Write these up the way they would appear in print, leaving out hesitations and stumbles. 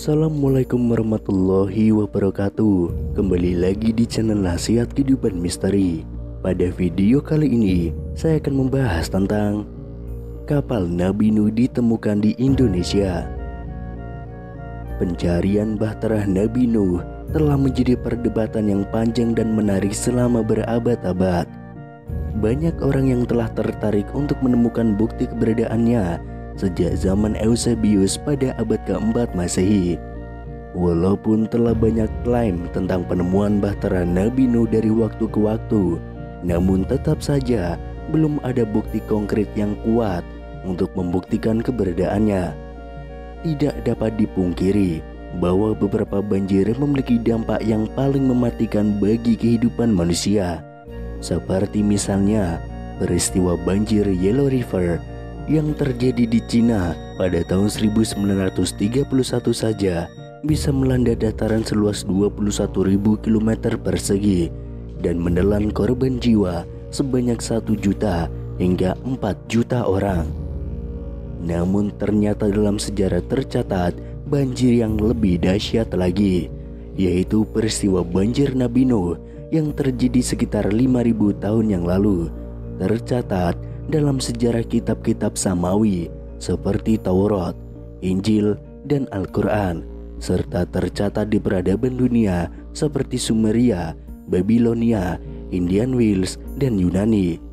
Assalamualaikum warahmatullahi wabarakatuh. Kembali lagi di channel Nasihat Kehidupan Misteri. Pada video kali ini saya akan membahas tentang kapal Nabi Nuh ditemukan di Indonesia. Pencarian bahtera Nabi Nuh telah menjadi perdebatan yang panjang dan menarik selama berabad-abad. Banyak orang yang telah tertarik untuk menemukan bukti keberadaannya sejak zaman Eusebius pada abad keempat Masehi. Walaupun telah banyak klaim tentang penemuan bahtera Nabi Nuh dari waktu ke waktu, namun tetap saja belum ada bukti konkret yang kuat untuk membuktikan keberadaannya. Tidak dapat dipungkiri bahwa beberapa banjir memiliki dampak yang paling mematikan bagi kehidupan manusia, seperti misalnya peristiwa banjir Yellow River yang terjadi di Cina pada tahun 1931 saja bisa melanda dataran seluas 21.000 km persegi dan menelan korban jiwa sebanyak 1 juta hingga 4 juta orang. Namun ternyata dalam sejarah tercatat banjir yang lebih dahsyat lagi, yaitu peristiwa banjir Nabi Nuh yang terjadi sekitar 5.000 tahun yang lalu. Tercatat dalam sejarah kitab-kitab Samawi seperti Taurat, Injil, dan Al-Quran, serta tercatat di peradaban dunia seperti Sumeria, Babilonia, Indian Wales, dan Yunani.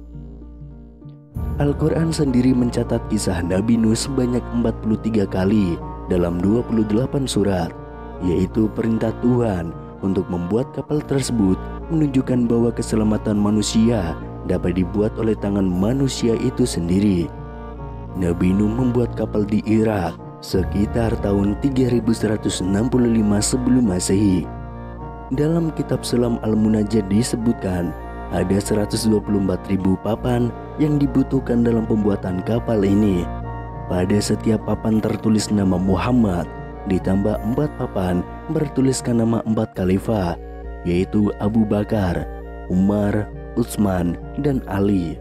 Al-Quran sendiri mencatat kisah Nabi Nuh sebanyak 43 kali dalam 28 surat, yaitu perintah Tuhan untuk membuat kapal tersebut menunjukkan bahwa keselamatan manusia dapat dibuat oleh tangan manusia itu sendiri. Nabi Nuh membuat kapal di Irak sekitar tahun 3165 sebelum Masehi. Dalam kitab Sulam Al-Munajjat disebutkan ada 124.000 papan yang dibutuhkan dalam pembuatan kapal ini. Pada setiap papan tertulis nama Muhammad, ditambah 4 papan bertuliskan nama 4 khalifah, yaitu Abu Bakar, Umar, Utsman, dan Ali.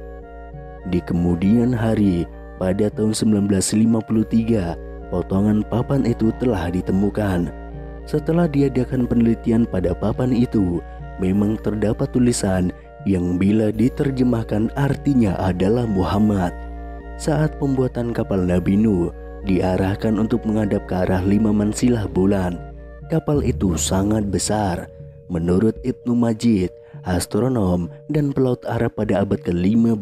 Di kemudian hari, pada tahun 1953, potongan papan itu telah ditemukan. Setelah diadakan penelitian pada papan itu, memang terdapat tulisan yang bila diterjemahkan artinya adalah Muhammad. Saat pembuatan kapal Nabi Nuh diarahkan untuk menghadap ke arah 5 mansilah bulan, kapal itu sangat besar. Menurut Ibnu Majid, astronom dan pelaut Arab pada abad ke-15,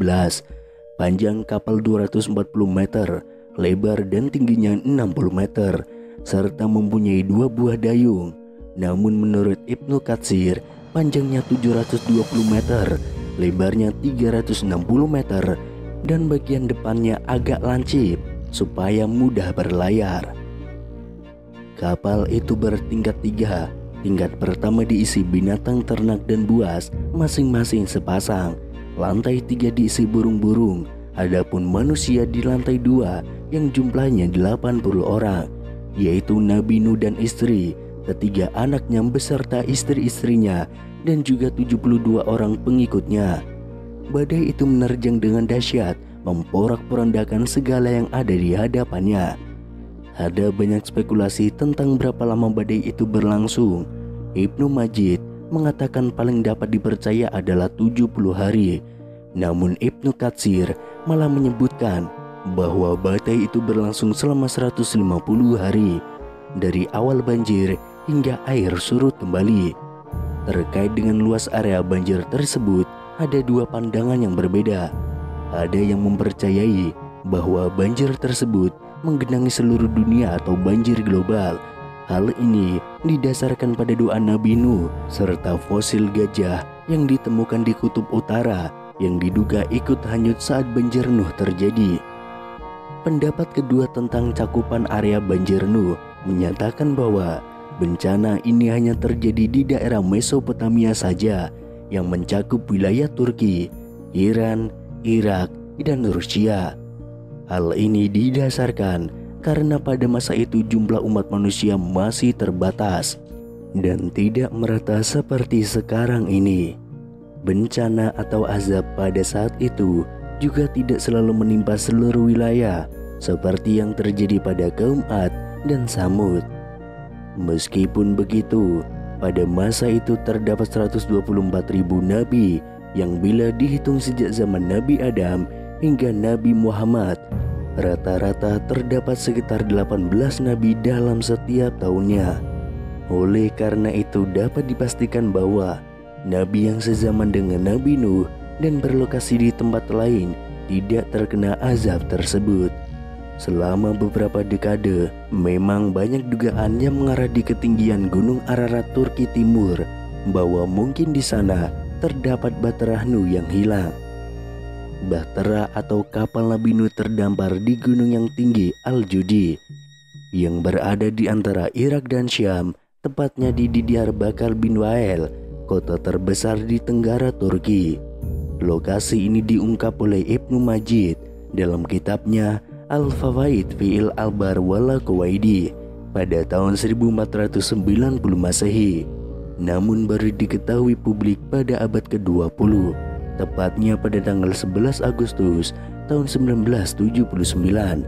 panjang kapal 240 meter, lebar dan tingginya 60 meter, serta mempunyai 2 buah dayung. Namun menurut Ibnu Katsir, panjangnya 720 meter, lebarnya 360 meter, dan bagian depannya agak lancip supaya mudah berlayar. Kapal itu bertingkat 3. Tingkat pertama diisi binatang ternak dan buas masing-masing sepasang. Lantai 3 diisi burung-burung. Adapun manusia di lantai 2 yang jumlahnya 80 orang, yaitu Nabi Nuh dan istri, ketiga anaknya beserta istri-istrinya, dan juga 72 orang pengikutnya. Badai itu menerjang dengan dahsyat, memporak-porandakan segala yang ada di hadapannya. Ada banyak spekulasi tentang berapa lama badai itu berlangsung. Ibnu Majid mengatakan paling dapat dipercaya adalah 70 hari. Namun Ibnu Katsir malah menyebutkan bahwa badai itu berlangsung selama 150 hari, dari awal banjir hingga air surut kembali. Terkait dengan luas area banjir tersebut, ada 2 pandangan yang berbeda. Ada yang mempercayai bahwa banjir tersebut menggenangi seluruh dunia atau banjir global. Hal ini didasarkan pada doa Nabi Nuh serta fosil gajah yang ditemukan di kutub utara yang diduga ikut hanyut saat banjir Nuh terjadi. Pendapat kedua tentang cakupan area banjir Nuh menyatakan bahwa bencana ini hanya terjadi di daerah Mesopotamia saja yang mencakup wilayah Turki, Iran, Irak, dan Rusia. Hal ini didasarkan karena pada masa itu jumlah umat manusia masih terbatas dan tidak merata seperti sekarang ini. Bencana atau azab pada saat itu juga tidak selalu menimpa seluruh wilayah seperti yang terjadi pada kaum Ad dan Samud. Meskipun begitu, pada masa itu terdapat 124.000 nabi yang bila dihitung sejak zaman Nabi Adam hingga Nabi Muhammad, rata-rata terdapat sekitar 18 nabi dalam setiap tahunnya. Oleh karena itu dapat dipastikan bahwa nabi yang sezaman dengan Nabi Nuh dan berlokasi di tempat lain tidak terkena azab tersebut. Selama beberapa dekade, memang banyak dugaan yang mengarah di ketinggian Gunung Ararat Turki Timur bahwa mungkin di sana terdapat Bahtera Nuh yang hilang. Bahtera atau kapal Nabi Nuh terdampar di gunung yang tinggi Al-Judi yang berada di antara Irak dan Syam, tepatnya di Diyarbakir bin Wael, kota terbesar di tenggara Turki. Lokasi ini diungkap oleh Ibnu Majid dalam kitabnya Al-Fawaid fi'il Albar wala Kuwaidi pada tahun 1490 Masehi. Namun baru diketahui publik pada abad ke-20, tepatnya pada tanggal 11 Agustus tahun 1979.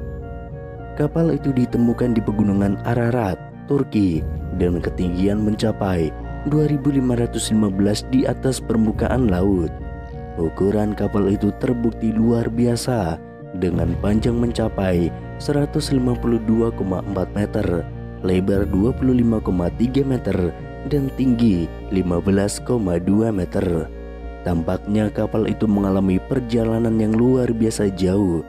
Kapal itu ditemukan di pegunungan Ararat, Turki, dengan ketinggian mencapai 2.515 di atas permukaan laut. Ukuran kapal itu terbukti luar biasa dengan panjang mencapai 152,4 meter, lebar 25,3 meter, dan tinggi 15,2 meter. Tampaknya kapal itu mengalami perjalanan yang luar biasa jauh.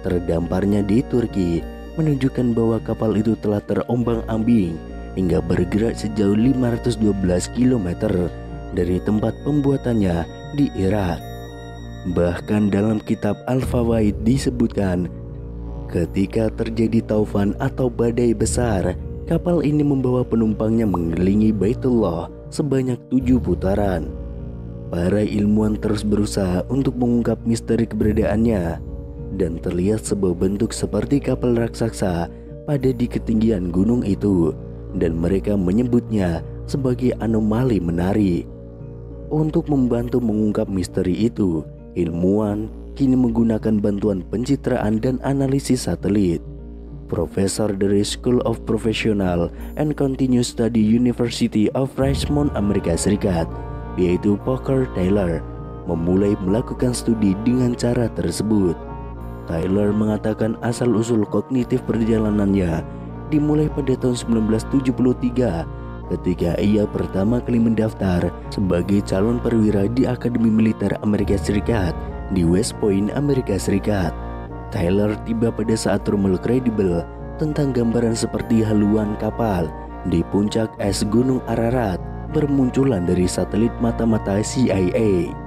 Terdamparnya di Turki menunjukkan bahwa kapal itu telah terombang-ambing hingga bergerak sejauh 512 km dari tempat pembuatannya di Irak. Bahkan dalam kitab Al-Fawaid disebutkan, ketika terjadi taufan atau badai besar, kapal ini membawa penumpangnya mengelilingi Baitullah sebanyak 7 putaran. Para ilmuwan terus berusaha untuk mengungkap misteri keberadaannya, dan terlihat sebuah bentuk seperti kapal raksasa pada di ketinggian gunung itu, dan mereka menyebutnya sebagai anomali menari. Untuk membantu mengungkap misteri itu, ilmuwan kini menggunakan bantuan pencitraan dan analisis satelit. Profesor dari School of Professional and Continuous Study University of Richmond, Amerika Serikat, yaitu Parker Taylor, memulai melakukan studi dengan cara tersebut. Taylor mengatakan asal-usul kognitif perjalanannya dimulai pada tahun 1973 ketika ia pertama kali mendaftar sebagai calon perwira di Akademi Militer Amerika Serikat di West Point, Amerika Serikat. Taylor tiba pada saat rumor kredibel tentang gambaran seperti haluan kapal di puncak es Gunung Ararat bermunculan dari satelit mata-mata CIA.